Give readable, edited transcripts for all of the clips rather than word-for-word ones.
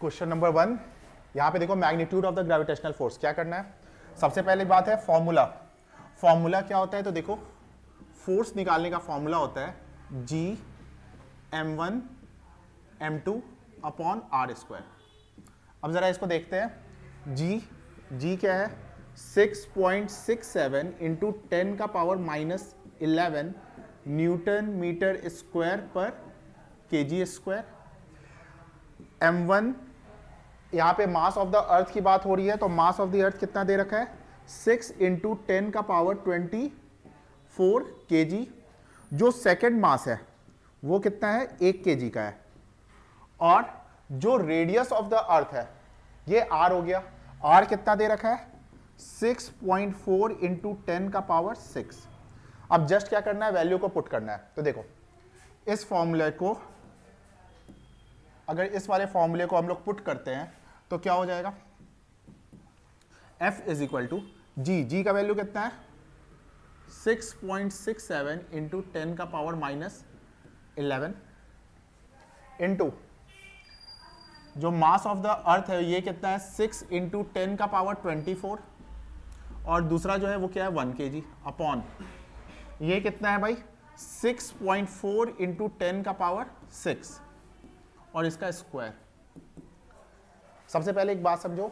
Question number 1, यहाँ पे देखो magnitude of the gravitational force. क्या करना है, सबसे पहले बात है फॉर्मूला। फॉर्मूला क्या होता है, तो देखो फोर्स निकालने का फॉर्मूला होता है G m1 m2 upon are square. अब जरा इसको देखते हैं। G क्या है, 6.67 इंटू 10 का पावर -11 न्यूटन मीटर स्क्वायर पर केजी स्क्वायर। m1 यहाँ पे मास ऑफ द अर्थ की बात हो रही है, तो मास ऑफ द अर्थ कितना दे रखा है, 6 इंटू 10 का पावर 24 kg। जो सेकेंड मास है वो कितना है, 1 kg का है। और जो रेडियस ऑफ द अर्थ है ये r हो गया। r कितना दे रखा है, 6.4 इंटू 10 का पावर 6। अब जस्ट क्या करना है, वैल्यू को पुट करना है। तो देखो इस फॉर्मूले को, अगर इस वाले फॉर्मूले को हम लोग पुट करते हैं तो क्या हो जाएगा, F इज इक्वल टू जी का वैल्यू कितना है, 6.67 इंटू 10 का पावर -11 इंटू जो मास ऑफ द अर्थ है ये कितना है, 6 इंटू 10 का पावर 24 और दूसरा जो है वो क्या है 1 kg अपॉन ये कितना है भाई 6.4 इंटू 10 का पावर 6 और इसका स्क्वायर। सबसे पहले एक बात समझो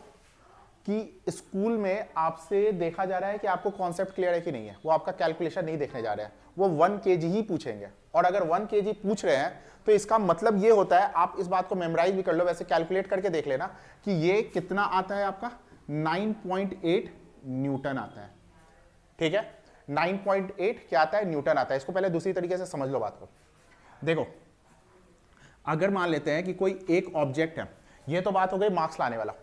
कि स्कूल में आपसे देखा जा रहा है कि आपको कॉन्सेप्ट क्लियर है कि नहीं है। वो आपका कैलकुलेशन नहीं देखने जा रहे हैं, वो 1 kg ही पूछेंगे। और अगर 1 kg पूछ रहे हैं तो इसका मतलब ये होता है, आप इस बात को मेमोराइज भी कर लो, वैसे कैलकुलेट करके देख लेना कि ये कितना आता है आपका, 9.8 न्यूटन आता है। ठीक है, 9.8 क्या आता है, न्यूटन आता है। इसको पहले दूसरी तरीके से समझ लो बात को। देखो अगर मान लेते हैं कि कोई एक ऑब्जेक्ट है, ये तो बात हो गई मार्क्स लाने वाला,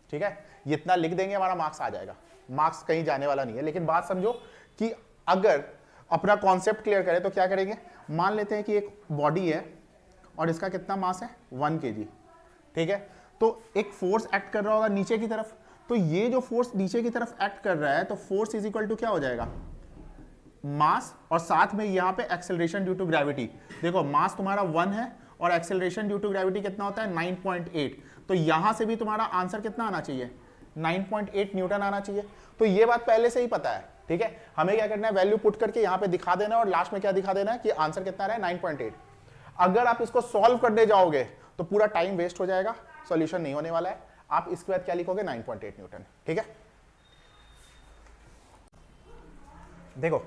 ठीक है, ये इतना लिख देंगे हमारा मार्क्स आ जाएगा, मार्क्स कहीं जाने वाला नहीं है। लेकिन बात समझो कि अगर अपना कॉन्सेप्ट क्लियर करें तो क्या करेंगे, मान लेते हैं कि एक बॉडी है और इसका कितना मास है, 1 kg। ठीक है, तो एक फोर्स एक्ट कर रहा होगा नीचे की तरफ, तो ये जो फोर्स नीचे की तरफ एक्ट कर रहा है तो फोर्स इज इक्वल टू क्या हो जाएगा, मास और साथ में यहां पे एक्सेलरेशन ड्यू टू ग्रेविटी। देखो मास तुम्हारा 1 है और एक्सेलरेशन ड्यू टू ग्रेविटी कितना होता है, 9.8। तो यहां से भी तुम्हारा आंसर कितना आना चाहिए, 9.8 न्यूटन आना चाहिए। तो ये बात पहले से ही पता है। ठीक है, हमें क्या करना है, वैल्यू पुट करके यहां पे दिखा देना और लास्ट में क्या दिखा देना है कि आंसर कितना रहा है, 9.8। अगर आप इसको सॉल्व करने जाओगे तो पूरा टाइम वेस्ट हो जाएगा, सॉल्यूशन नहीं होने वाला है। आप इसके बाद क्या लिखोगे, 9.8 न्यूटन। ठीक है, देखो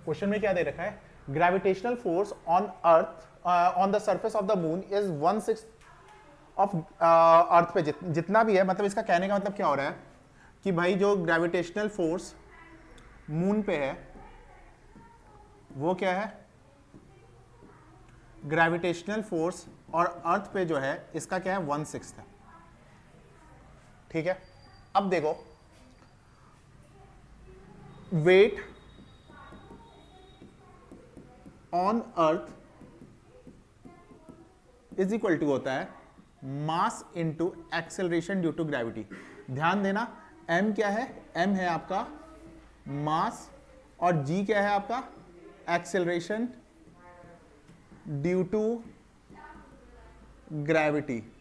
क्वेश्चन में क्या दे रखा है, gravitational force on earth on the surface of the moon is 1/6 of earth पे जितना भी है। मतलब इसका कहने का मतलब क्या हो रहा है कि भाई जो ग्रेविटेशनल फोर्स मून पे है वो क्या है, ग्रेविटेशनल फोर्स और अर्थ पे जो है इसका क्या है, 1/6 है। ठीक है, अब देखो weight on earth is equal to होता है mass into acceleration due to gravity. ध्यान देना, m क्या है, m है आपका मास और g क्या है आपका एक्सेलरेशन ड्यू टू ग्रेविटी,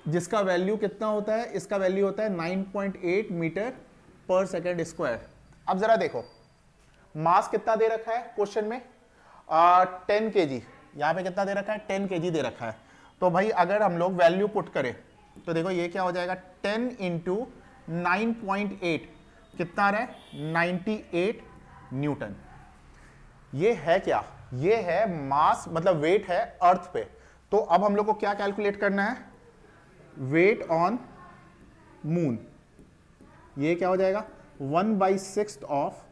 जिसका वैल्यू कितना होता है, इसका वैल्यू होता है 9.8 मीटर पर सेकेंड स्क्वायर। अब जरा देखो मास कितना दे रखा है क्वेश्चन में, 10 kg। यहां पे कितना दे रखा है, 10 kg दे रखा है। तो भाई अगर हम लोग वैल्यू पुट करें तो देखो ये क्या हो जाएगा, 10 इंटू 9.8 कितना आ रहा है, 98 न्यूटन। ये है क्या, ये है मास, मतलब वेट है अर्थ पे। तो अब हम लोग को क्या कैलकुलेट करना है, वेट ऑन मून। ये क्या हो जाएगा, 1/6 ऑफ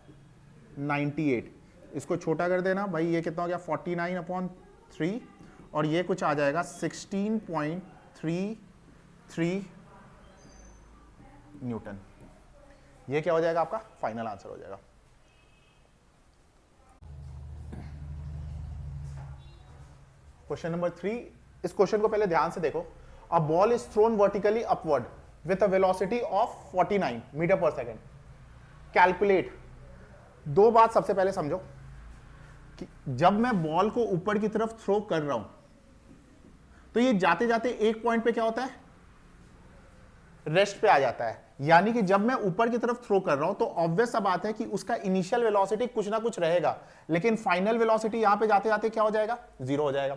98। इसको छोटा कर देना भाई, ये कितना हो गया, 49/3 और ये कुछ आ जाएगा 16.33 न्यूटन। ये क्या हो जाएगा, आपका फाइनल आंसर हो जाएगा। क्वेश्चन नंबर 3, इस क्वेश्चन को पहले ध्यान से देखो। A ball is thrown vertically upward with a velocity of 49 metre per second. Calculate. दो बात सबसे पहले समझो कि जब मैं बॉल को ऊपर की तरफ थ्रो कर रहा हूं तो ये जाते जाते एक पॉइंट पे क्या होता है, रेस्ट पे आ जाता है। यानी कि जब मैं ऊपर की तरफ थ्रो कर रहा हूं तो ऑब्वियस सा बात है कि उसका इनिशियल वेलोसिटी कुछ ना कुछ रहेगा, लेकिन फाइनल वेलोसिटी यहां पे जाते जाते क्या हो जाएगा, जीरो हो जाएगा।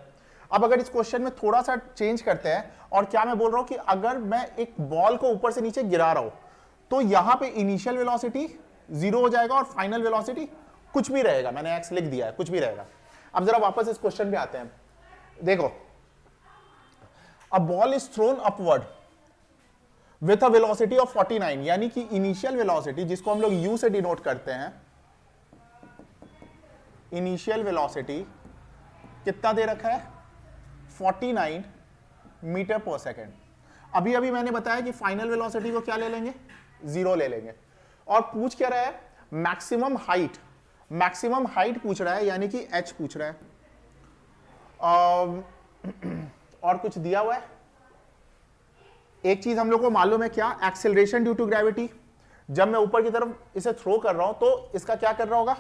अब अगर इस क्वेश्चन में थोड़ा सा चेंज करते हैं, और क्या मैं बोल रहा हूं कि अगर मैं एक बॉल को ऊपर से नीचे गिरा रहा हूं तो यहां पे इनिशियल वेलोसिटी जीरो हो जाएगा और फाइनल वेलोसिटी कुछ भी रहेगा। मैंने एक्स लिख दिया है, कुछ भी रहेगा। अब जरा वापस इस क्वेश्चन पे आते हैं। देखो, a ball is throne upward with a velocity of 49, यानी कि इनिशियल वेलोसिटी जिसको हम लोग u से डिनोट करते हैं, इनिशियल वेलोसिटी कितना दे रखा है, 49 मीटर पर सेकेंड। अभी अभी मैंने बताया कि फाइनल वेलोसिटी को क्या ले लेंगे, जीरो ले लेंगे। और पूछ क्या रहा है, मैक्सिमम हाइट, मैक्सिमम हाइट पूछ रहा है, यानी कि h पूछ रहा है। और कुछ दिया हुआ है, एक चीज हम लोग को मालूम है क्या, एक्सेलरेशन ड्यू टू ग्रेविटी। जब मैं ऊपर की तरफ इसे थ्रो कर रहा हूं तो इसका क्या कर रहा होगा,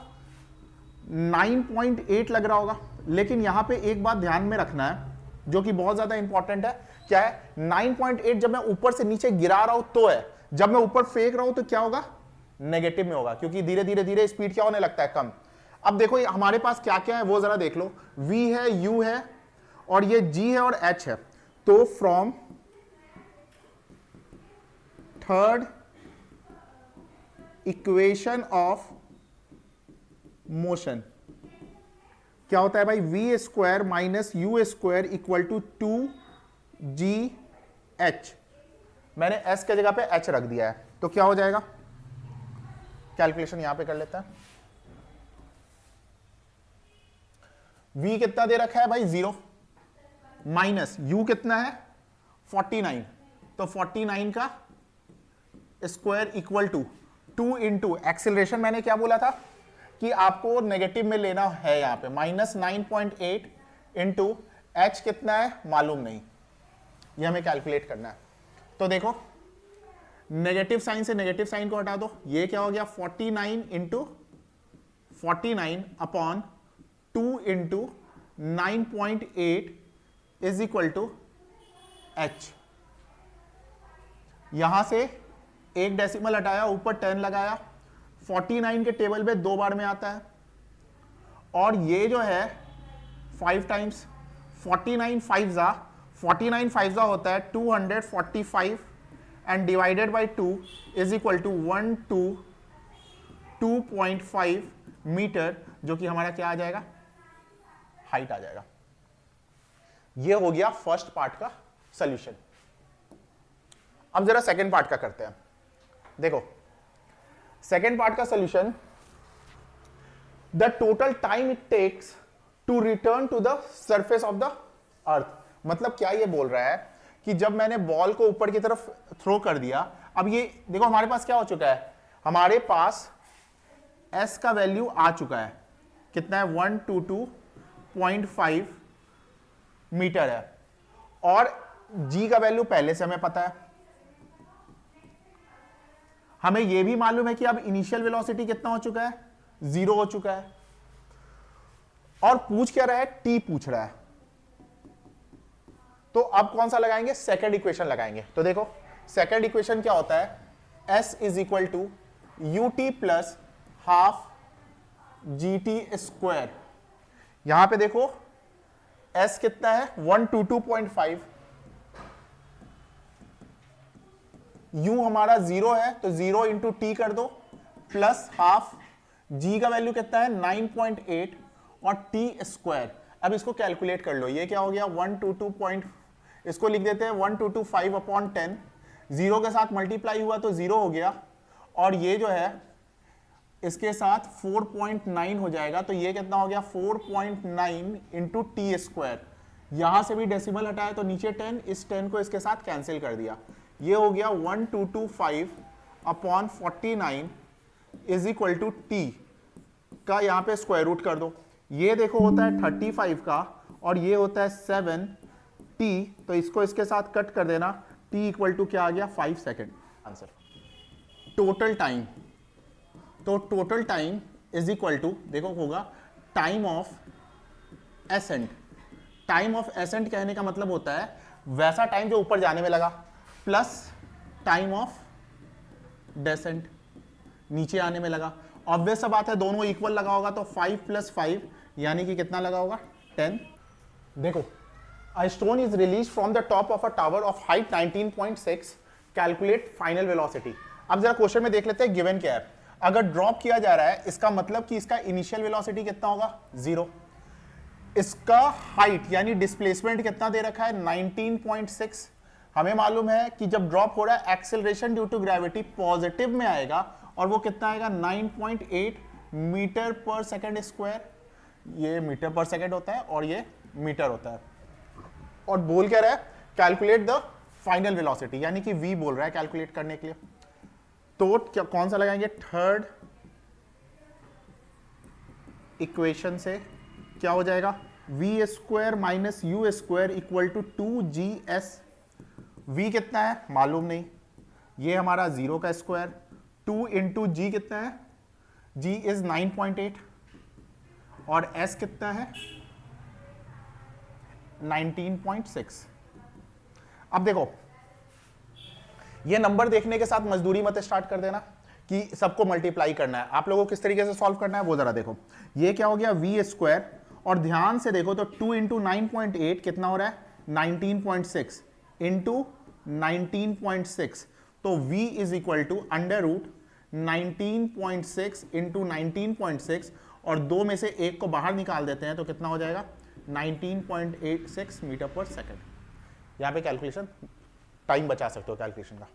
9.8 लग रहा होगा। लेकिन यहां पे एक बात ध्यान में रखना है जो कि बहुत ज्यादा इंपॉर्टेंट है, क्या है, 9.8 जब मैं ऊपर से नीचे गिरा रहा हूं तो है, जब मैं ऊपर फेंक रहा हूं तो क्या होगा, नेगेटिव में होगा, क्योंकि धीरे धीरे धीरे स्पीड क्या होने लगता है, कम। अब देखो हमारे पास क्या क्या है वो जरा देख लो, v है, u है, और ये g है और h है। तो from third equation of motion क्या होता है भाई, v square minus u square equal to 2gh। मैंने s के जगह पे h रख दिया है, तो क्या हो जाएगा, कैलकुलेशन यहां पे कर लेता है। v कितना दे रखा है भाई, 0, माइनस u कितना है 49, तो 49 का square equal to 2 into acceleration, मैंने क्या बोला था कि आपको नेगेटिव में लेना है, यहां पे माइनस 9.8 इंटू एच कितना है मालूम नहीं, ये हमें कैलकुलेट करना है। तो देखो नेगेटिव साइन से नेगेटिव साइन को हटा दो, ये क्या हो गया 49 into 49 upon 2 into 9.8 is equal to h. यहां से एक डेसिमल हटाया, ऊपर 10 लगाया, 49 के टेबल पे 2 बार में आता है, और ये जो है 5 टाइम्स 49 5 होता है 245 and divided by 2 is equal to 2.5 metre, जो कि हमारा क्या आ जाएगा, हाइट आ जाएगा। ये हो गया फर्स्ट पार्ट का सॉल्यूशन। अब जरा सेकंड पार्ट का करते हैं। देखो सेकेंड पार्ट का solution, the total time it takes to return to the surface of the earth. मतलब क्या ये बोल रहा है कि जब मैंने बॉल को ऊपर की तरफ थ्रो कर दिया, अब ये देखो हमारे पास क्या हो चुका है, हमारे पास s का वैल्यू आ चुका है, कितना है 122.5 मीटर है, और g का वैल्यू पहले से हमें पता है। हमें यह भी मालूम है कि अब इनिशियल वेलोसिटी कितना हो चुका है, 0 हो चुका है। और पूछ क्या रहा है, t पूछ रहा है। तो अब कौन सा लगाएंगे, सेकंड इक्वेशन लगाएंगे। तो देखो सेकंड इक्वेशन क्या होता है, s is equal to ut plus half gt square. यहां पे देखो s कितना है 122.5, u हमारा 0 है तो 0 इंटू टी कर दो, प्लस हाफ g का वैल्यू कितना है 9.8 और t स्क्वायर। अब इसको कैलकुलेट कर लो, ये क्या हो गया 122. इसको लिख देते हैं 1225 अपॉन 10, 0 के साथ मल्टीप्लाई हुआ तो 0 हो गया, और ये जो है इसके साथ 4.9 हो जाएगा, तो ये कितना हो गया 4.9 इंटू टी स्क्वायर। यहां से भी डेसिमल हटाया तो नीचे 10, इस 10 को इसके साथ कैंसिल कर दिया, ये हो गया 1225 upon 49 is equal to t का यहाँ पे स्क्वायर रूट कर दो। ये देखो होता है 35 का और ये होता है 7 टी, तो इसको इसके साथ कट कर देना, टी इक्वल टू क्या आ गया 5 सेकेंड। आंसर टोटल टाइम, तो total time is equal to देखो होगा time of ascent. Time of ascent कहने का मतलब होता है वैसा टाइम जो ऊपर जाने में लगा, प्लस टाइम ऑफ डेसेंट नीचे आने में लगा। ऑब्वियस सा बात है, दोनों इक्वल लगा होगा तो 5 + 5 यानी कि कितना लगा होगा, 10। देखो, a stone is release from the top of a tower of height 19.6, calculate final velocity. अब जरा क्वेश्चन में देख लेते हैं गिवन क्या है। अगर ड्रॉप किया जा रहा है इसका मतलब कि इसका इनिशियल वेलोसिटी कितना होगा, 0। इसका हाइट यानी डिस्प्लेसमेंट कितना दे रखा है, 19.6। हमें मालूम है कि जब ड्रॉप हो रहा है acceleration due to gravity positive में आएगा, और वो कितना आएगा, 9.8 मीटर पर सेकंड स्क्वायर। ये मीटर पर सेकंड होता है और ये मीटर होता है। और बोल क्या रहा है, कैलकुलेट द फाइनल वेलोसिटी, यानी कि v बोल रहा है कैलकुलेट करने के लिए। तो क्या कौन सा लगाएंगे, थर्ड इक्वेशन से क्या हो जाएगा, v² - u² equal to 2gs। v कितना है मालूम नहीं, ये हमारा 0 का स्क्वायर, 2 इंटू जी कितना है, g इज 9.8 और s कितना है 19.6। अब देखो, ये नंबर देखने के साथ मजदूरी मत स्टार्ट कर देना कि सबको मल्टीप्लाई करना है। आप लोगों को किस तरीके से सॉल्व करना है वो जरा देखो। ये क्या हो गया, v², और ध्यान से देखो तो 2 इंटू 9.8 कितना हो रहा है, 19.6 इंटू 19.6, तो v is equal to √ 19.6 into 19.6, और दो में से एक को बाहर निकाल देते हैं तो कितना हो जाएगा, 19.86 मीटर पर सेकंड। यहां पे कैलकुलेशन टाइम बचा सकते हो कैलकुलेशन का।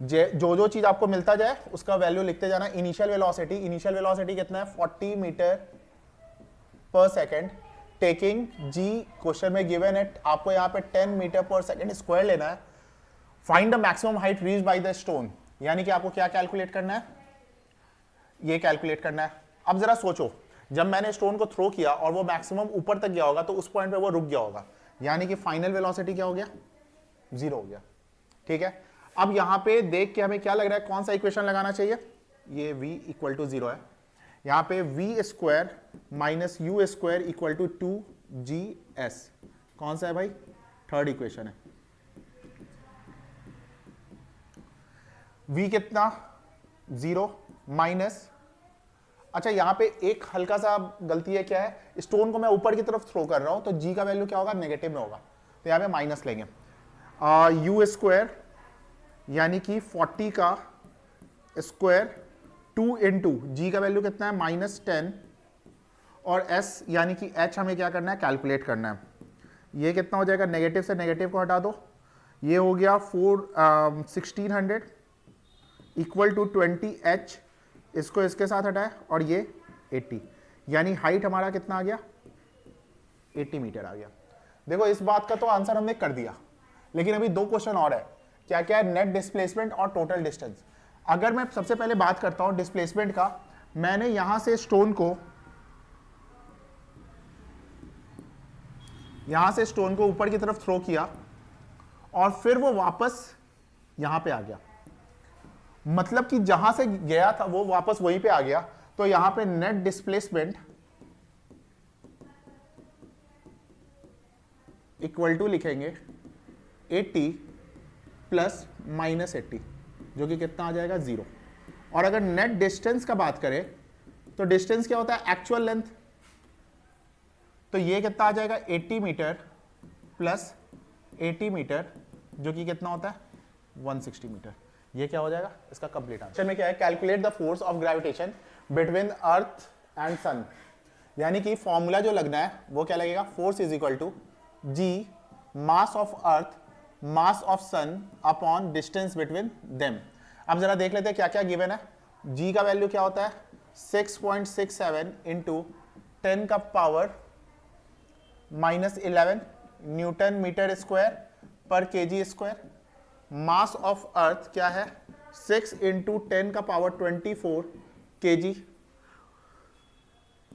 जो चीज आपको मिलता जाए उसका वैल्यू लिखते जाना। इनिशियल वेलोसिटी कितना है, 40 metre per second, taking g, question में गिवन है आपको यहाँ पे 10 मीटर पर सेकंड स्क्वायर लेना है। Find the maximum height reached by the stone, यानी कि आपको क्या कैलकुलेट करना है, ये कैलकुलेट करना है। अब जरा सोचो, जब मैंने स्टोन को थ्रो किया और वो मैक्सिमम ऊपर तक गया होगा तो उस पॉइंट पे वो रुक गया होगा, यानी कि फाइनल वेलोसिटी क्या हो गया, 0 हो गया। ठीक है, अब यहां पे देख के हमें क्या लग रहा है, कौन सा इक्वेशन लगाना चाहिए, ये v = 0 है। यहां पे v² - u² equal to 2gs, कौन सा है भाई, थर्ड इक्वेशन है। v कितना, 0 माइनस, अच्छा यहां पे एक हल्का सा गलती है, क्या है, स्टोन को मैं ऊपर की तरफ थ्रो कर रहा हूं तो g का वैल्यू क्या होगा, नेगेटिव में होगा, तो यहां पे माइनस लेंगे। u² यानी कि 40 का स्क्वायर, 2 इंटू जी का वैल्यू कितना है, -10, और s यानी कि h हमें क्या करना है, कैलकुलेट करना है। ये कितना हो जाएगा, नेगेटिव से नेगेटिव को हटा दो, ये हो गया 1600 इक्वल टू 20h, इसको इसके साथ हटाए, और ये 80, यानी हाइट हमारा कितना आ गया, 80 मीटर आ गया। देखो इस बात का तो आंसर हमने कर दिया, लेकिन अभी 2 क्वेश्चन और है। क्या क्या है, नेट डिस्प्लेसमेंट और टोटल डिस्टेंस। अगर मैं सबसे पहले बात करता हूं डिस्प्लेसमेंट का, मैंने यहां से स्टोन को ऊपर की तरफ थ्रो किया और फिर वो वापस यहां पे आ गया, मतलब कि जहां से गया था वो वापस वहीं पे आ गया, तो यहां पे नेट डिस्प्लेसमेंट इक्वल टू लिखेंगे 80 प्लस -80, जो कि कितना आ जाएगा, 0। और अगर नेट डिस्टेंस का बात करें तो डिस्टेंस क्या होता है, एक्चुअल लेंथ, तो ये कितना आ जाएगा, 80 मीटर प्लस 80 मीटर, जो कि कितना होता है, 160 मीटर। ये क्या हो जाएगा, इसका कंप्लीट आंसर में क्या है, calculate the force of gravitation between earth and sun, यानी कि फॉर्मूला जो लगना है वो क्या लगेगा, force is equal to g mass of earth mass of sun upon distance between them. अब जरा देख लेते हैं क्या क्या गिवन है। g का वैल्यू क्या होता है, 6.67 इंटू 10 का पावर -11 न्यूटन मीटर स्क्वायर पर केजी स्क्वायर। मास ऑफ अर्थ क्या है, 6 इंटू 10 का पावर 24 केजी।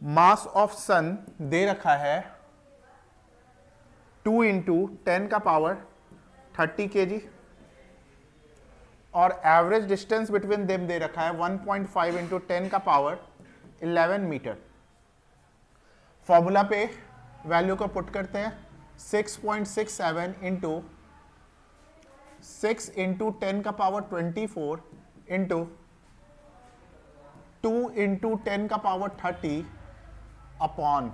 मास ऑफ सन दे रखा है 2 इंटू 10 का पावर 30 केजी, और average distance between them they रखा है 1.5 इंटू 10 का पावर 11 मीटर। फॉर्मूला पे वैल्यू को पुट करते हैं 6.67 इंटू 6 इंटू 10 का पावर 24 इंटू 2 इंटू 10 का पावर 30 अपॉन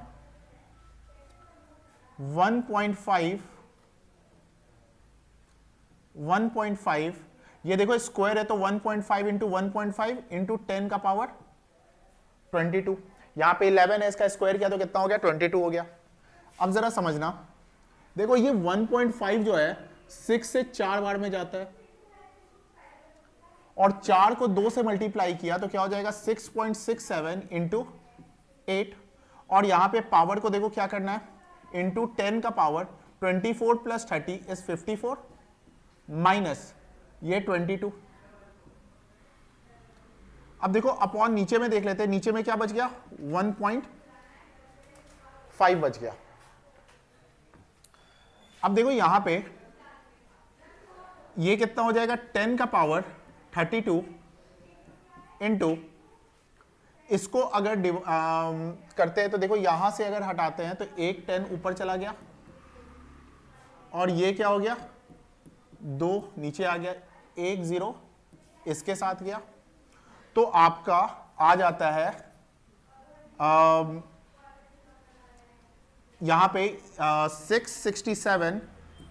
1.5 ये देखो स्क्वायर है तो 1.5 इंटू 1.5 इंटू 10 का पावर 22। यहां पे 11 है, इसका स्क्वायर किया तो कितना हो गया 22 हो गया। अब जरा समझना, देखो ये 1.5 जो है 6 से 4 बार में जाता है और 4 को 2 से मल्टीप्लाई किया तो क्या हो जाएगा 6.67 इंटू 8 और यहां पे पावर को देखो क्या करना है इंटू 10 का पावर 24 प्लस 30 इज 54 माइनस ये 22। अब देखो अपॉन नीचे में देख लेते हैं, नीचे में क्या बच गया 1.5 बच गया। अब देखो यहां पे ये कितना हो जाएगा 10 का पावर 32 इंटू इसको अगर करते हैं तो देखो यहां से अगर हटाते हैं तो एक 10 ऊपर चला गया और ये क्या हो गया 2 नीचे आ गया, 1 0 इसके साथ गया तो आपका आ जाता है यहां पे 667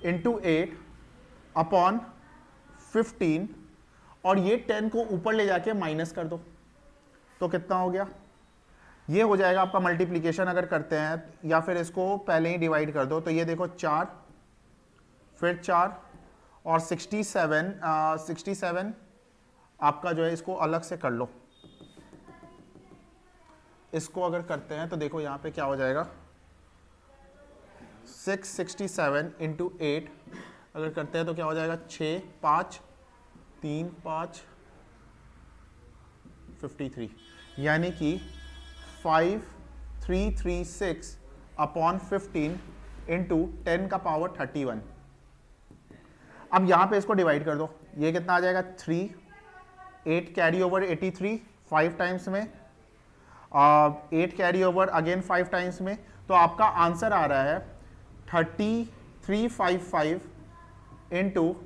इंटू 8 अपॉन 15 और ये 10 को ऊपर ले जाके माइनस कर दो तो कितना हो गया, ये हो जाएगा आपका मल्टीप्लीकेशन अगर करते हैं या फिर इसको पहले ही डिवाइड कर दो तो ये देखो 4 फिर 4 और 67 आपका जो है इसको अलग से कर लो। इसको अगर करते हैं तो देखो यहां पे क्या हो जाएगा 667 इंटू 8 अगर करते हैं तो क्या हो जाएगा 6 5 3 5 53 यानी कि 5336 अपॉन 15 इंटू 10 का पावर 31। अब यहां पे इसको डिवाइड कर दो, ये कितना आ जाएगा 3 8 कैरी ओवर 83 5 टाइम्स में 8 कैरी ओवर अगेन 5 टाइम्स में तो आपका आंसर आ रहा है 3355 इंटू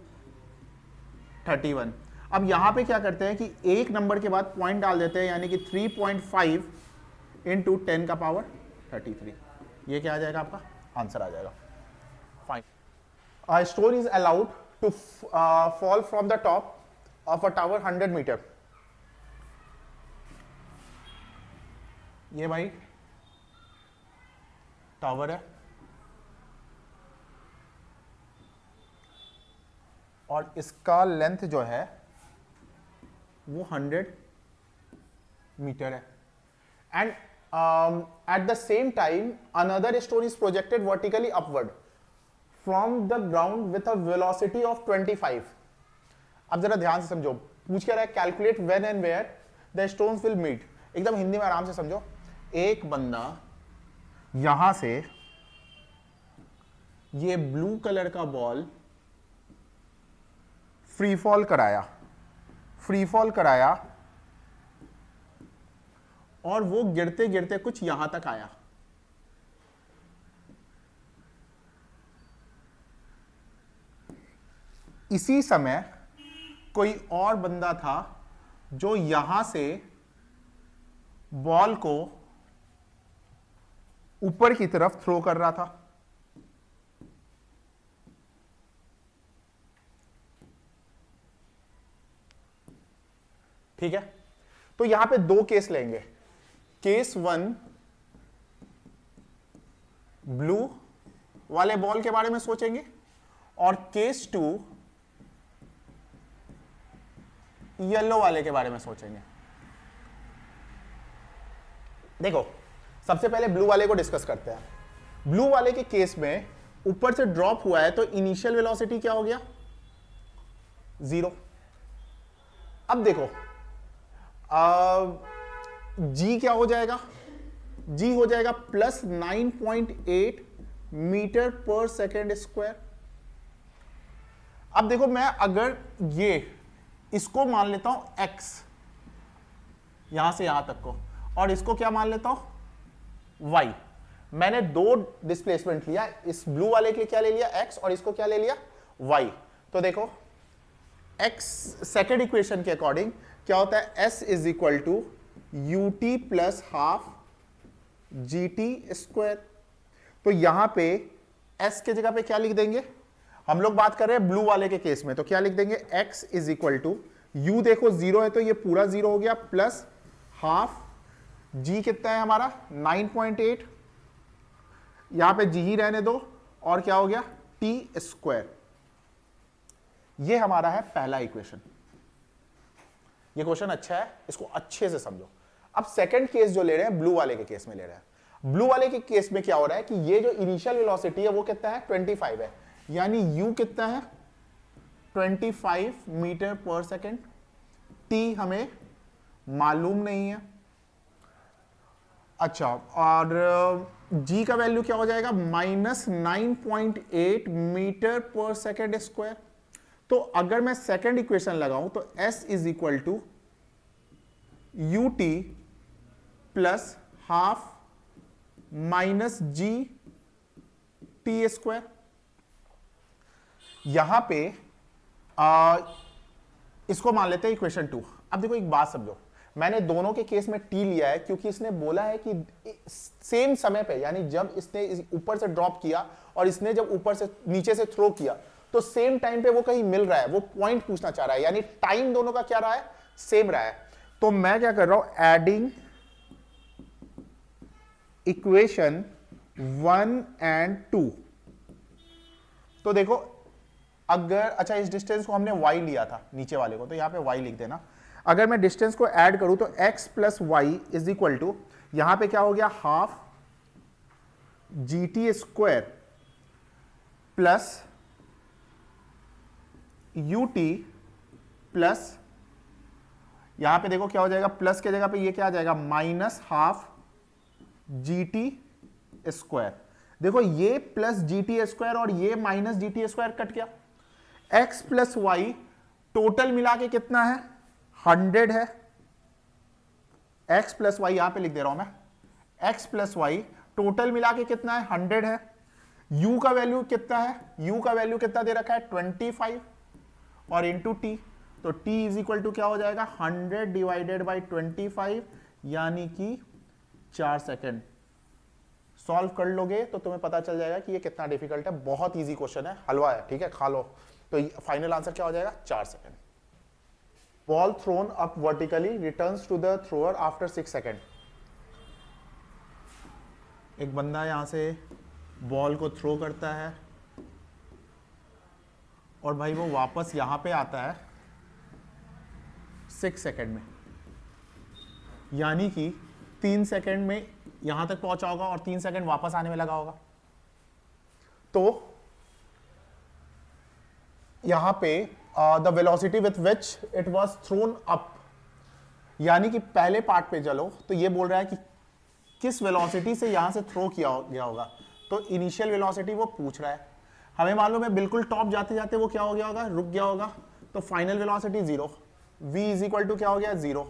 31। अब यहां पे क्या करते हैं कि एक नंबर के बाद पॉइंट डाल देते हैं यानी कि 3.5 इंटू 10 का पावर 33। ये क्या आ जाएगा आपका आंसर आ जाएगा। Fine, stone is allowed to fall from the top of a tower 100 metre. ये भाई टावर है और इसका लेंथ जो है वो 100 मीटर है and at the same time another stone is projected vertically upward from the ground with a velocity of 25। अब जरा ध्यान से समझो, पूछ क्या रहा है calculate when and where the stones will meet. एकदम हिंदी में आराम से समझो, एक बंदा यहां से ये ब्लू कलर का बॉल फ्री फॉल कराया और वो गिरते गिरते कुछ यहां तक आया। इसी समय कोई और बंदा था जो यहां से बॉल को ऊपर की तरफ थ्रो कर रहा था। ठीक है, तो यहां पे दो केस लेंगे। केस 1 ब्लू वाले बॉल के बारे में सोचेंगे और केस 2 येलो वाले के बारे में सोचेंगे। देखो सबसे पहले ब्लू वाले को डिस्कस करते हैं। ब्लू वाले के केस में ऊपर से ड्रॉप हुआ है तो इनिशियल वेलोसिटी क्या हो गया 0। अब देखो जी क्या हो जाएगा, जी हो जाएगा plus 9.8 metre per second square. अब देखो मैं अगर ये इसको मान लेता हूं x यहां से यहां तक को और इसको क्या मान लेता हूं y। मैंने दो डिस्प्लेसमेंट लिया, इस ब्लू वाले के लिए क्या ले लिया x और इसको क्या ले लिया y। तो देखो x सेकेंड इक्वेशन के अकॉर्डिंग क्या होता है, s is equal to u t plus half g t square. तो यहां पे s के जगह पे क्या लिख देंगे, हम लोग बात कर रहे हैं ब्लू वाले के केस में, तो क्या लिख देंगे x is equal to u देखो 0 है तो ये पूरा 0 हो गया, प्लस हाफ g कितना है हमारा 9.8, यहां पे g ही रहने दो, और क्या हो गया t स्क्वायर। ये हमारा है पहला इक्वेशन। ये क्वेश्चन अच्छा है, इसको अच्छे से समझो। अब सेकंड केस जो ले रहे हैं ब्लू वाले के केस में ले रहे हैं, ब्लू वाले के केस में क्या हो रहा है कि ये जो इनिशियल वेलोसिटी है वो कितना है 25 है, यानी u कितना है 25 मीटर पर सेकेंड, t हमें मालूम नहीं है। अच्छा, और g का वैल्यू क्या हो जाएगा -9.8 मीटर पर सेकेंड स्क्वायर। तो अगर मैं सेकेंड इक्वेशन लगाऊं तो s is equal to u t plus half minus g t square. यहां पे इसको मान लेते हैं इक्वेशन 2। अब देखो एक बात समझो, मैंने दोनों के केस में t लिया है क्योंकि इसने बोला है कि सेम समय पे, यानी जब इसने ऊपर से ड्रॉप किया और इसने जब ऊपर से नीचे से थ्रो किया तो सेम टाइम पे वो कहीं मिल रहा है, वो पॉइंट पूछना चाह रहा है, यानी टाइम दोनों का क्या रहा है सेम रहा है। तो मैं क्या कर रहा हूं, एडिंग इक्वेशन 1 एंड 2। तो देखो अगर, अच्छा इस डिस्टेंस को हमने y लिया था नीचे वाले को, तो यहां पे y लिख देना। अगर मैं डिस्टेंस को ऐड करूं तो x plus y is equal to, यहां पे क्या हो गया half g t square plus u t plus, यहां पे देखो क्या हो जाएगा, प्लस के जगह पे ये क्या आ जाएगा minus half g t square. देखो ये प्लस जी टी स्क्वायर और ये minus g t square cut गया। x प्लस वाई टोटल मिला के कितना है 100 है। x प्लस वाई यहां पे लिख दे रहा हूं मैं, x प्लस वाई टोटल मिला के कितना है 100 है। u का वैल्यू कितना है, u का वैल्यू कितना दे रखा है 25 और इंटू टी, तो t इज इक्वल टू क्या हो जाएगा 100 डिवाइडेड बाई 25, यानी कि 4 सेकेंड। सॉल्व कर लोगे तो तुम्हें पता चल जाएगा कि ये कितना डिफिकल्ट है। बहुत इजी क्वेश्चन है, हलवा है, ठीक है, खा लो। तो फाइनल आंसर क्या हो जाएगा 4 second. Ball thrown up vertically returns to the thrower after 6 second. एक बंदा यहां से बॉल को थ्रो करता है और भाई वो वापस यहां पे आता है 6 सेकेंड में, यानी कि 3 सेकेंड में यहां तक पहुंचा होगा और 3 सेकेंड वापस आने में लगा होगा। तो यहां पे the velocity with which it was thrown up, यानी कि पहले पार्ट पे चलो तो ये बोल रहा है कि किस वेलोसिटी से यहां से थ्रो किया गया होगा, तो इनिशियल वेलोसिटी वो पूछ रहा है। हमें मालूम है बिल्कुल टॉप जाते जाते वो क्या हो गया होगा, रुक गया होगा, तो final velocity 0, v is equal to क्या हो गया 0।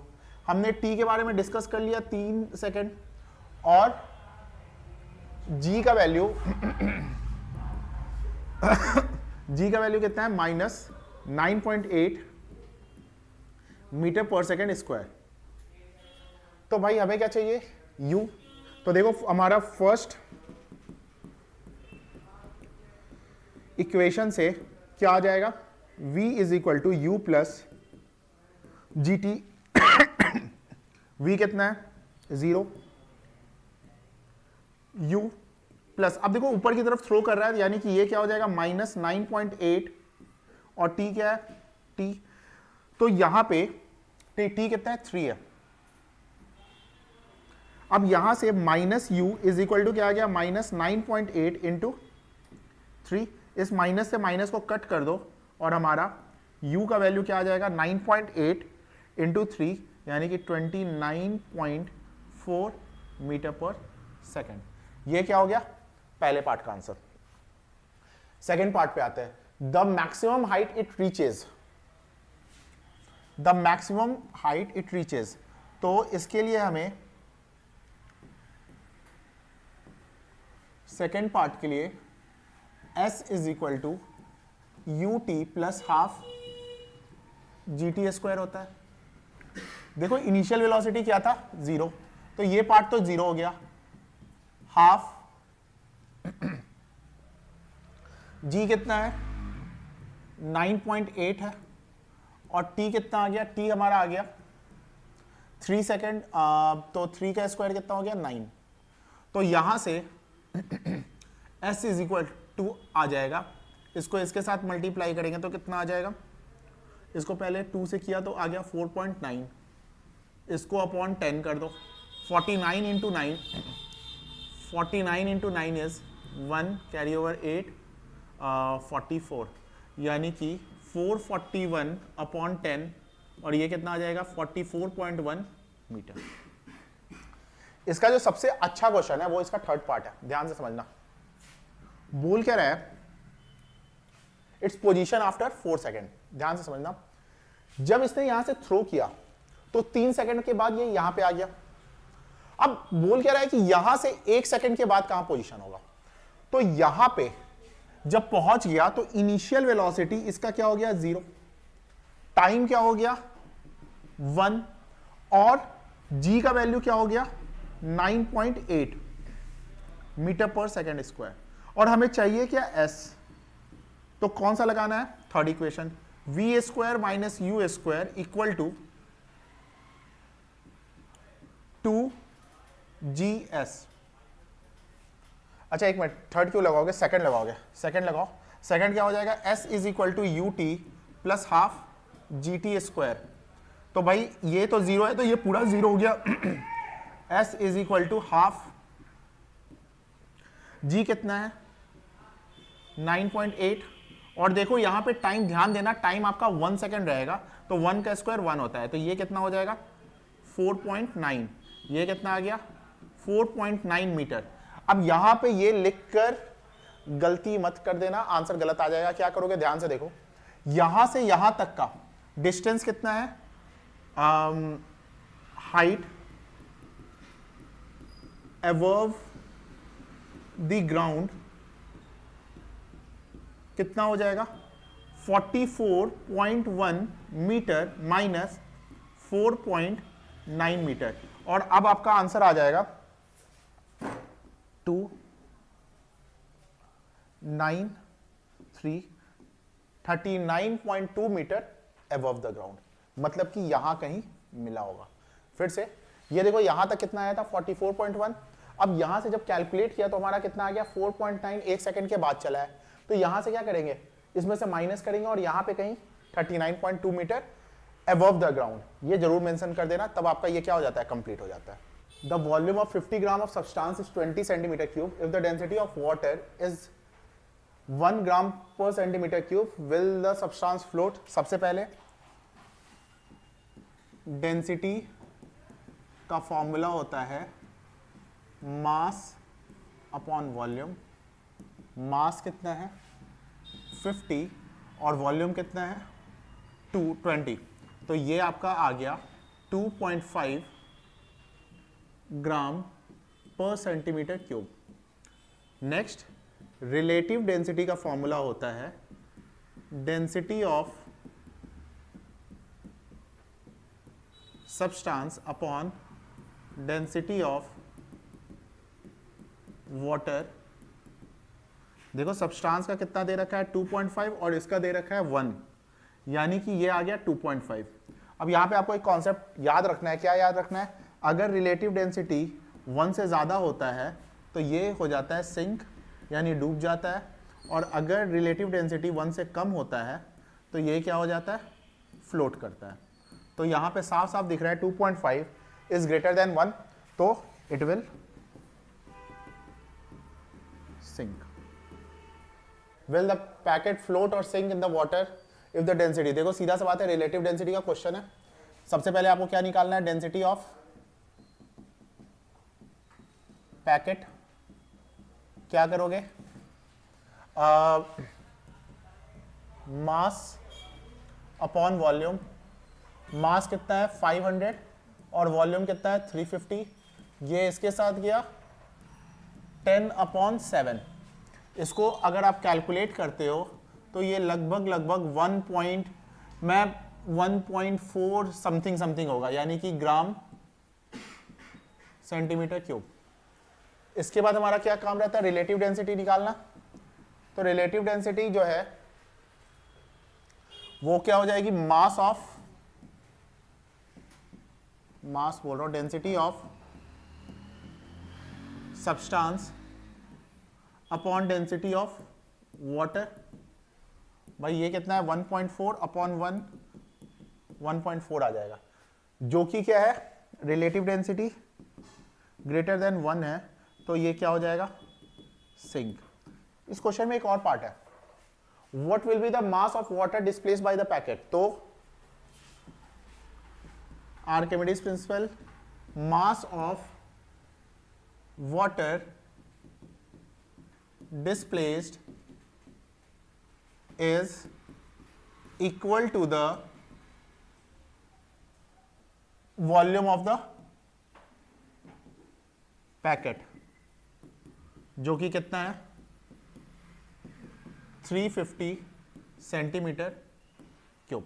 हमने t के बारे में डिस्कस कर लिया 3 सेकेंड, और g का वैल्यू g का वैल्यू कितना है -9.8 मीटर पर सेकेंड स्क्वायर। तो भाई हमें क्या चाहिए u। तो देखो हमारा फर्स्ट इक्वेशन से क्या आ जाएगा, v is equal to u plus g t. v कितना है 0, u प्लस, अब देखो ऊपर की तरफ थ्रो कर रहा है, यानी कि ये क्या हो जाएगा -9.8 और t क्या है t, तो यहां पे t कितना है 3 है। अब यहां से minus u is equal to क्या आ गया -9.8 इंटू 3, इस माइनस से माइनस को कट कर दो और हमारा u का वैल्यू क्या आ जाएगा 9.8 इंटू 3, यानी कि 29.4 मीटर पर सेकेंड। ये क्या हो गया पहले पार्ट का आंसर। सेकेंड पार्ट पे आते हैं, the maximum height it reaches, the maximum height it reaches. तो इसके लिए हमें सेकेंड पार्ट के लिए s is equal to u t plus half g t square होता है। देखो इनिशियल वेलोसिटी क्या था 0, तो ये पार्ट तो 0 हो गया, हाफ g कितना है 9.8 है, और t कितना आ गया, t हमारा आ गया 3 सेकेंड, तो 3 का स्क्वायर कितना हो गया 9। तो यहां से s इज इक्वल टू आ जाएगा, इसको इसके साथ मल्टीप्लाई करेंगे तो कितना आ जाएगा, इसको पहले 2 से किया तो आ गया 4.9, इसको अपॉन 10 कर दो, 49 into 9, 49 into 9 is 1 carry over 8 44, यानी कि 441 अपॉन 10, और ये कितना आ जाएगा 44.1 मीटर। इसका जो सबसे अच्छा क्वेश्चन है वो इसका थर्ड पार्ट है, ध्यान से समझना। बोल क्या रहा है, इट्स पोजीशन आफ्टर 4 सेकेंड। ध्यान से समझना, जब इसने यहां से थ्रो किया तो 3 सेकेंड के बाद ये यहां पे आ गया। अब बोल क्या रहा है कि यहां से 1 सेकेंड के बाद कहां पोजीशन होगा, तो यहां पे जब पहुंच गया तो इनिशियल वेलोसिटी इसका क्या हो गया 0, टाइम क्या हो गया 1, और g का वैल्यू क्या हो गया 9.8 मीटर पर सेकेंड स्क्वायर, और हमें चाहिए क्या s, तो कौन सा लगाना है, third equation, v square minus u square equal to 2gs। अच्छा एक मिनट, थर्ड क्यों लगाओगे, सेकंड लगाओगे, सेकंड लगाओ, सेकंड क्या हो जाएगा s is equal to u t plus half g t square. तो भाई ये तो 0 है तो ये पूरा 0 हो गया, s is equal to half, g कितना है 9.8, और देखो यहां पे टाइम ध्यान देना, टाइम आपका 1 सेकेंड रहेगा, तो 1 का स्क्वायर 1 होता है, तो ये कितना हो जाएगा 4.9, ये कितना आ गया 4.9 मीटर। अब यहां पे ये लिखकर गलती मत कर देना, आंसर गलत आ जाएगा। क्या करोगे, ध्यान से देखो, यहां से यहां तक का डिस्टेंस कितना है, हाइट अबव द ग्राउंड कितना हो जाएगा 44.1 मीटर माइनस 4.9 मीटर, और अब आपका आंसर आ जाएगा 39.2 मीटर अबव द ग्राउंड, मतलब कि यहां कहीं मिला होगा। फिर से ये देखो यहां तक कितना आया था 44.1, अब यहां से जब कैलकुलेट किया तो हमारा कितना आ गया 4.9, 1 सेकंड के बाद चला है, तो यहां से क्या करेंगे, इसमें से माइनस करेंगे और यहां पे कहीं 39.2 मीटर अबव द ग्राउंड, ये जरूर मेंशन कर देना, तब आपका ये क्या हो जाता है, कंप्लीट हो जाता है। The volume of 50 gram of substance is 20 centimetre cube, if the density of water is 1 ग्राम पर centimetre cube, will the substance float. सबसे पहले डेंसिटी का फॉर्मूला होता है मास अपॉन वॉल्यूम, मास कितना है 50 और वॉल्यूम कितना है 20, तो ये आपका आ गया 2.5 ग्राम पर centimetre cube. Next relative density का फॉर्मूला होता है density of substance upon density of water. देखो सब्सटेंस का कितना दे रखा है 2.5 और इसका दे रखा है 1, यानी कि ये आ गया 2.5। अब यहां पे आपको एक कॉन्सेप्ट याद रखना है, क्या याद रखना है, अगर रिलेटिव डेंसिटी 1 से ज़्यादा होता है तो ये हो जाता है सिंक, यानी डूब जाता है, और अगर रिलेटिव डेंसिटी 1 से कम होता है तो ये क्या हो जाता है, फ्लोट करता है। तो यहाँ पे साफ साफ दिख रहा है 2.5 इज ग्रेटर देन 1, तो it will sink. Will the packet float और sink in the water if the density, देखो सीधा सा बात है, रिलेटिव डेंसिटी का क्वेश्चन है। सबसे पहले आपको क्या निकालना है, डेंसिटी ऑफ पैकेट। क्या करोगे, मास अपॉन वॉल्यूम, मास कितना है 500 और वॉल्यूम कितना है 350, ये इसके साथ गया 10/7। इसको अगर आप कैलकुलेट करते हो तो ये लगभग 1.4 समथिंग होगा, यानी कि ग्राम सेंटीमीटर क्यूब। इसके बाद हमारा क्या काम रहता है, रिलेटिव डेंसिटी निकालना। तो रिलेटिव डेंसिटी जो है वो क्या हो जाएगी, मास बोल रहा हूं, density of substance upon density of water. भाई ये कितना है, 1.4/1 आ जाएगा, जो कि क्या है, रिलेटिव डेंसिटी ग्रेटर देन 1 है, तो ये क्या हो जाएगा, सिंक। इस क्वेश्चन में एक और पार्ट है, what will be the mass of water displaced by the packet. तो Archimedes principle, mass of water displaced is equal to the volume of the packet, जो कि कितना है, 350 centimetre cube.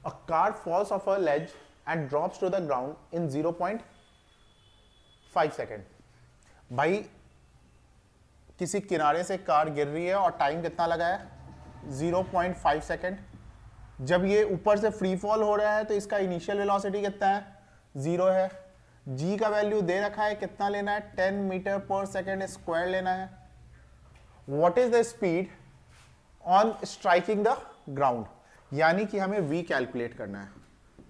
A car falls off a ledge and drops to the ground in 0.5 second. भाई किसी किनारे से car गिर रही है और टाइम कितना लगा है, 0.5 सेकेंड। जब ये ऊपर से फ्री फॉल हो रहा है तो इसका इनिशियल वेलोसिटी कितना है, 0 है। जी का वैल्यू दे रखा है, कितना लेना है, 10 मीटर पर सेकेंड स्क्वायर लेना है। What is the speed on striking the ground, यानी कि हमें v कैलकुलेट करना है।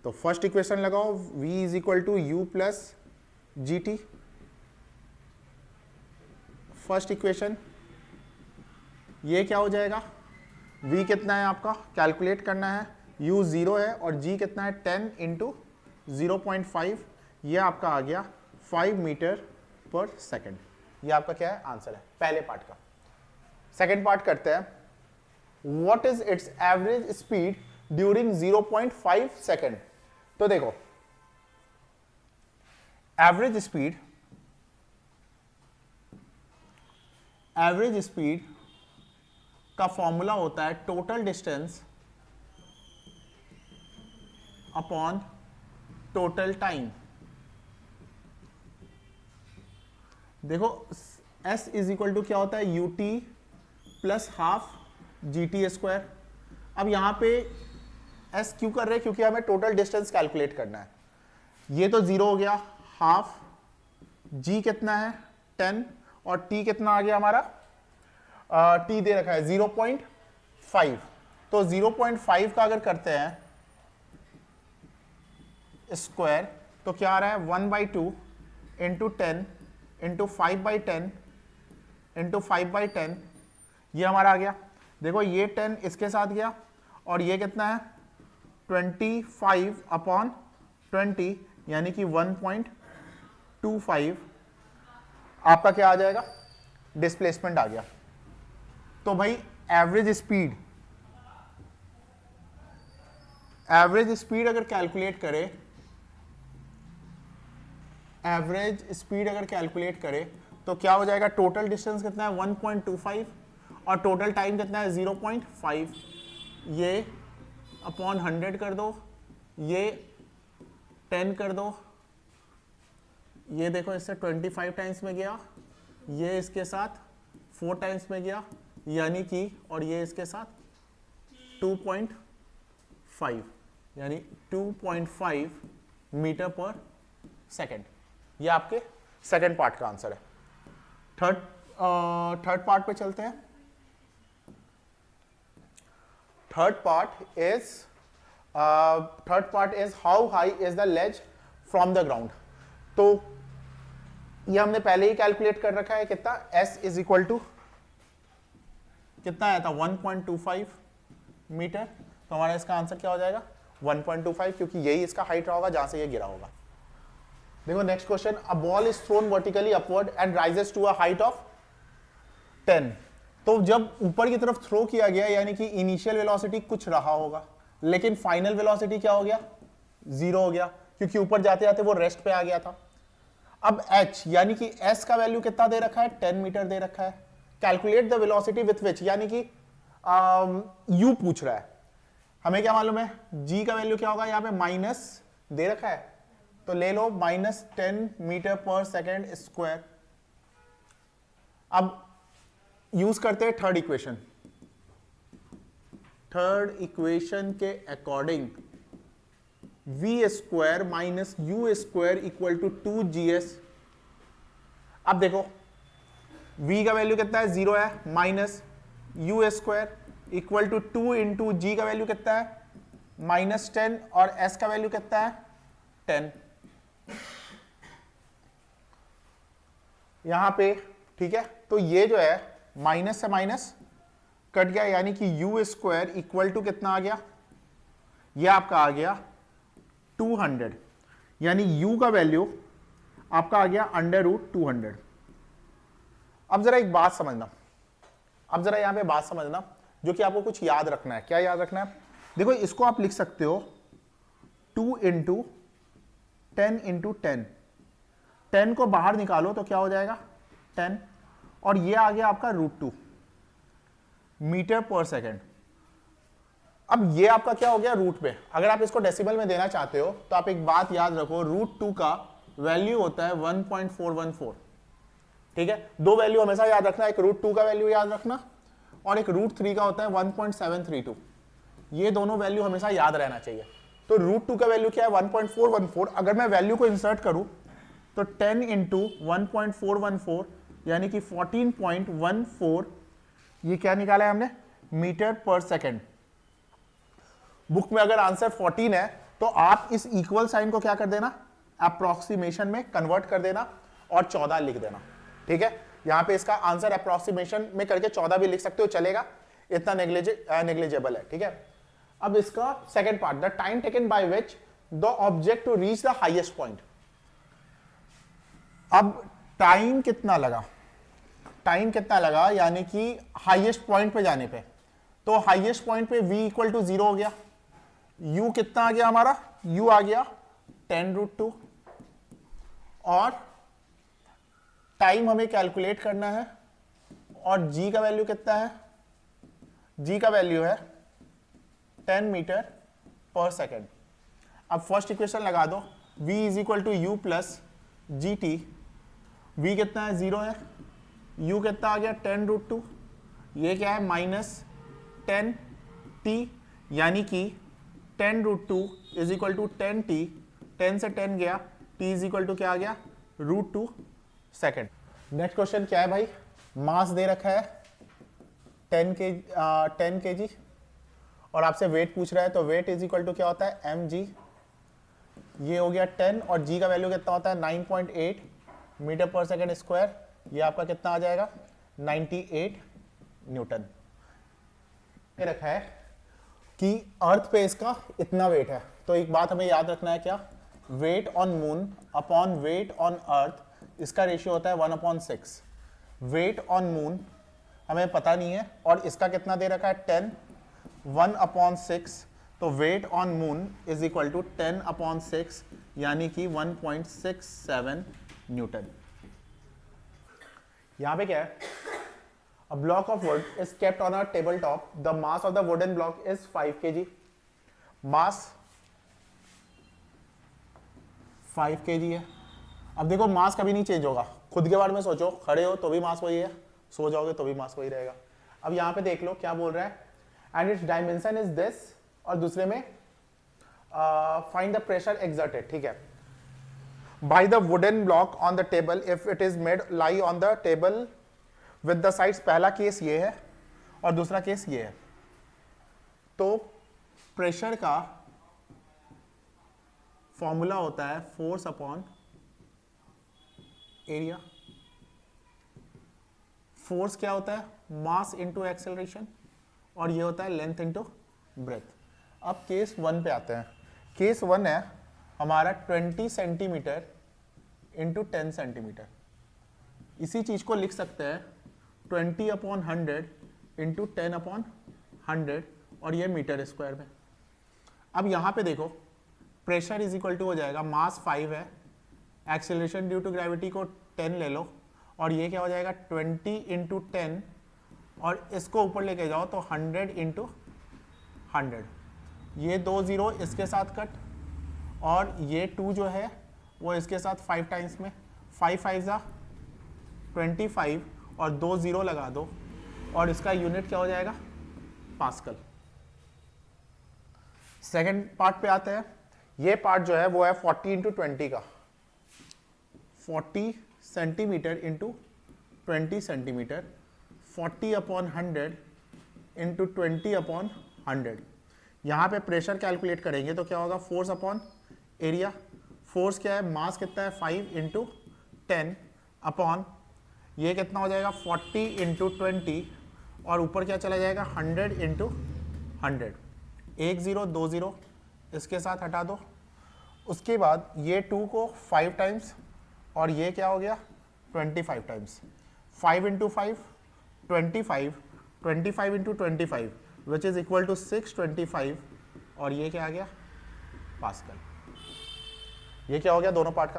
तो फर्स्ट इक्वेशन लगाओ, v is equal to u plus g t. First equation, ये क्या हो जाएगा, v कितना है आपका, कैलकुलेट करना है, u 0 है और g कितना है, 10 इंटू 0.5, ये आपका आ गया 5 मीटर पर सेकेंड। ये आपका क्या है, आंसर है पहले पार्ट का। सेकेंड पार्ट करते हैं, what is it's average speed during 0.5 second. तो देखो एवरेज स्पीड का फॉर्मूला होता है total distance upon total time. देखो s इज इक्वल टू क्या होता है, ut plus half gt square. अब यहां पे s क्यों कर रहे हैं, क्योंकि हमें टोटल डिस्टेंस कैलकुलेट करना है। ये तो 0 हो गया, हाफ, g कितना है 10 और t कितना आ गया हमारा, t दे रखा है 0.5। तो 0.5 का अगर करते हैं स्क्वायर तो क्या आ रहा है, 1/2 इंटू 10 इंटू 5/10 इंटू 5/10, ये हमारा आ गया। देखो ये 10 इसके साथ गया और ये कितना है, 25/20, यानी कि 1.25 आपका क्या आ जाएगा, डिस्प्लेसमेंट आ गया। तो भाई एवरेज स्पीड अगर कैलकुलेट करें तो क्या हो जाएगा, टोटल डिस्टेंस कितना है 1.25 और टोटल टाइम कितना है 0.5। ये अपॉन 100 कर दो, ये 10 कर दो, ये देखो इससे 25 टाइम्स में गया, ये इसके साथ 4 टाइम्स में गया, यानी कि, और ये इसके साथ 2.5, यानी 2.5 मीटर पर सेकेंड। ये आपके सेकेंड पार्ट का आंसर है। थर्ड पार्ट पे चलते हैं। Third part is how high is the ledge from the ground. तो ये हमने पहले ही कैलकुलेट कर रखा है, कितना, s इज इक्वल टू कितना आया था, 1.25 मीटर। तो हमारा इसका आंसर क्या हो जाएगा, 1.25, क्योंकि यही इसका हाइट रहा होगा जहां से ये गिरा होगा। देखो next question, a ball is thrown vertically upward and rises to a height of 10। तो जब ऊपर की तरफ थ्रो किया गया, यानी कि इनिशियल वेलोसिटी कुछ रहा होगा, लेकिन फाइनल वेलोसिटी क्या हो गया, 0 हो गया। क्योंकि ऊपर जाते जाते वो रेस्ट पे आ गया था। अब h यानी कि s का वैल्यू कितना दे रखा है, 10 मीटर दे रखा है। Calculate the velocity with which, यानी कि u पूछ रहा है। हमें क्या मालूम है, g का वैल्यू क्या होगा, यहाँ पे माइनस दे रखा है, तो ले लो -10 मीटर पर सेकेंड स्क्वायर। अब यूज करते हैं थर्ड इक्वेशन। थर्ड इक्वेशन के according v square minus u square equal to 2gs। अब देखो v का वैल्यू कितना है, 0 है, minus u square equal to 2 into g का वैल्यू कितना है, -10, और s का वैल्यू कितना है, 10। यहां पे ठीक है, तो ये जो है माइनस से माइनस कट गया, यानी कि यू स्क्वायर इक्वल टू कितना आ गया, ये आपका आ गया 200, यानी u का वैल्यू आपका आ गया √200। अब जरा एक बात समझना, अब जरा यहां पे बात समझना जो कि आपको कुछ याद रखना है। क्या याद रखना है, देखो इसको आप लिख सकते हो 2 इंटू 10 इंटू 10, 10 को बाहर निकालो तो क्या हो जाएगा 10, और ये आ गया आपका √2 मीटर पर सेकेंड। अब ये आपका क्या हो गया रूट पे। अगर आप इसको डेसिमल में देना चाहते हो तो आप एक बात याद रखो, √2 का वैल्यू होता है 1.414। ठीक है, दो वैल्यू हमेशा याद रखना, एक √2 का वैल्यू याद रखना और एक √3 का होता है 1.732। ये दोनों वैल्यू हमेशा याद रहना चाहिए। तो √2 का वैल्यू क्या है 1.414। अगर मैं वैल्यू को इंसर्ट करूं तो 10 इंटू 1.414 यानी कि 14.14, ये क्या निकाला है हमने, मीटर पर सेकेंड। बुक में अगर आंसर 14 है तो आप इस इक्वल साइन को क्या कर देना, अप्रोक्सीमेशन में कन्वर्ट कर देना और 14 लिख देना। ठीक है, यहां पे इसका आंसर अप्रोक्सीमेशन में करके 14 भी लिख सकते हो, चलेगा, इतना नेग्लिजिबल है। ठीक है, अब इसका second part, the time taken by which the object to reach the highest point. अब टाइम कितना लगा, टाइम कितना लगा यानी कि हाईएस्ट पॉइंट पे जाने पे, तो हाईएस्ट पॉइंट पे v इक्वल टू 0 हो गया, u कितना आ गया हमारा, u आ गया 10√2, और टाइम हमें कैलकुलेट करना है, और g का वैल्यू कितना है, g का वैल्यू है 10 मीटर पर सेकेंड। अब फर्स्ट इक्वेशन लगा दो, v is equal to u plus g t. v कितना है, 0 है, u कितना आ गया 10√2, ये क्या है -10t, यानी कि 10√2 इज इक्वल टू 10t, 10 से 10 गया, t इज इक्वल टू क्या आ गया, √2 सेकेंड। नेक्स्ट क्वेश्चन क्या है भाई, मास दे रखा है 10 kg और आपसे वेट पूछ रहा है, तो वेट इज इक्वल टू क्या होता है mg, ये हो गया 10, और g का वैल्यू कितना होता है 9.8 मीटर पर सेकेंड स्क्वायर, ये आपका कितना आ जाएगा 98 न्यूटन। ये रखा है कि अर्थ पे इसका इतना वेट है, तो एक बात हमें याद रखना है, क्या, weight on moon upon weight on earth, इसका रेशियो होता है 1/6। वेट ऑन मून हमें पता नहीं है, और इसका कितना दे रखा है 10, 1/6, तो weight on moon is equal to 10/6 यानी कि 1.67 न्यूटन। यहां पे क्या है, a block of wood is kept on a tabletop, the mass of the wooden block is 5 kg, mass 5 kg है। अब देखो मास कभी नहीं चेंज होगा, खुद के बारे में सोचो, खड़े हो तो भी मास वही है, सो जाओगे तो भी मास वही रहेगा। अब यहां पे देख लो क्या बोल रहा है, and it's dimension is this, और दूसरे में फाइंड द प्रेशर एक्सर्टेड। ठीक है, by the wooden block on the table if it is made lie on the table with the sides। पहला केस ये है और दूसरा केस ये है। तो प्रेशर का फॉर्मूला होता है फोर्स अपॉन एरिया। फोर्स क्या होता है, मास इनटू एक्सेलरेशन, और ये होता है लेंथ इनटू ब्रेथ। अब केस 1 पे आते हैं। केस 1 है हमारा 20 सेंटीमीटर इंटू 10 सेंटीमीटर। इसी चीज को लिख सकते हैं 20/100 इंटू 10/100, और ये मीटर स्क्वायर में। अब यहां पे देखो प्रेशर इज इक्वल टू हो जाएगा मास 5 है, एक्सेलरेशन ड्यू टू ग्रेविटी को 10 ले लो और ये क्या हो जाएगा 20 इंटू 10 और इसको ऊपर लेके जाओ तो 100 इंटू 100, ये 2 0 इसके साथ कट और ये 2 जो है वो इसके साथ 5 टाइम्स में, 5 5 जा 25 और 2 0 लगा दो और इसका यूनिट क्या हो जाएगा पास्कल। सेकंड पार्ट पे आते हैं। ये पार्ट जो है वो है 40 इंटू 20 का, 40 centimetre into 20 centimetre, 40 upon 100 into 20 upon 100। यहाँ पे प्रेशर कैलकुलेट करेंगे तो क्या होगा फोर्स अपॉन एरिया। फोर्स क्या है, मास कितना है 5 इंटू 10 अपॉन ये कितना हो जाएगा 40 इंटू 20 और ऊपर क्या चला जाएगा 100 इंटू 100। 1 0 2 0 इसके साथ हटा दो, उसके बाद ये 2 को 5 टाइम्स और ये क्या हो गया 25 times, 5 into 5 25, 25 into 25 which is equal to 625 और ये क्या आ गया पास्कल। ये क्या हो गया दोनों पार्ट का